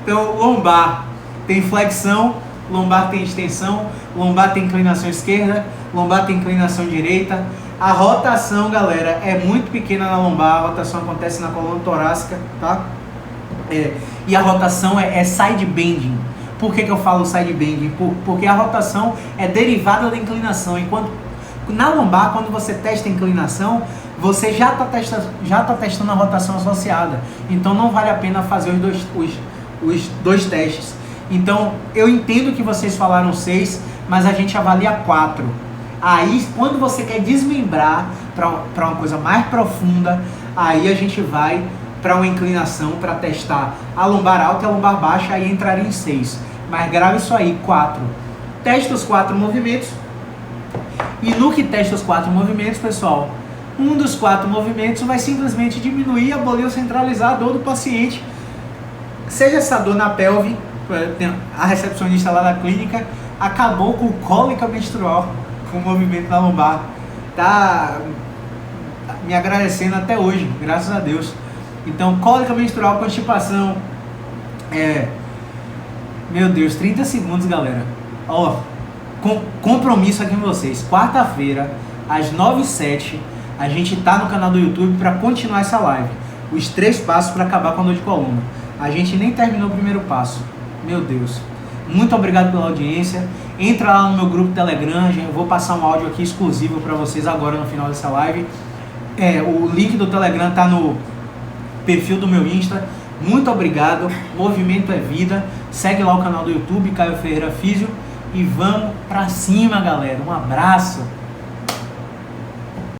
Então, lombar tem flexão, lombar tem extensão, lombar tem inclinação esquerda, lombar tem inclinação direita. A rotação, galera, é muito pequena na lombar, a rotação acontece na coluna torácica, tá? E a rotação é side bending. Por que eu falo side bending? Porque a rotação é derivada da inclinação. Enquanto na lombar, quando você testa a inclinação, você já tá testando a rotação associada. Então não vale a pena fazer os dois testes. Então eu entendo que vocês falaram 6, mas a gente avalia 4. Aí quando você quer desmembrar para uma coisa mais profunda, aí a gente vai para uma inclinação para testar a lombar alta e a lombar baixa, aí entraria em 6. Mas grave isso aí, 4. Testa os 4 movimentos. E no que testa os 4 movimentos, pessoal, um dos 4 movimentos vai simplesmente diminuir, abolir ou centralizar a dor do paciente. Seja essa dor na pelve, a recepcionista lá da clínica acabou com cólica menstrual com o movimento da lombar. Tá me agradecendo até hoje, graças a Deus. Então, cólica menstrual, constipação. Meu Deus, 30 segundos, galera. Ó, compromisso aqui com vocês. Quarta-feira, às 9h07, a gente tá no canal do YouTube para continuar essa live. Os 3 passos para acabar com a dor de coluna. A gente nem terminou o primeiro passo. Meu Deus. Muito obrigado pela audiência. Entra lá no meu grupo Telegram. Eu vou passar um áudio aqui exclusivo para vocês agora no final dessa live. O link do Telegram tá no perfil do meu Insta. Muito obrigado. Movimento é vida. Segue lá o canal do YouTube, Caio Ferreira Físio. E vamos pra cima, galera. Um abraço.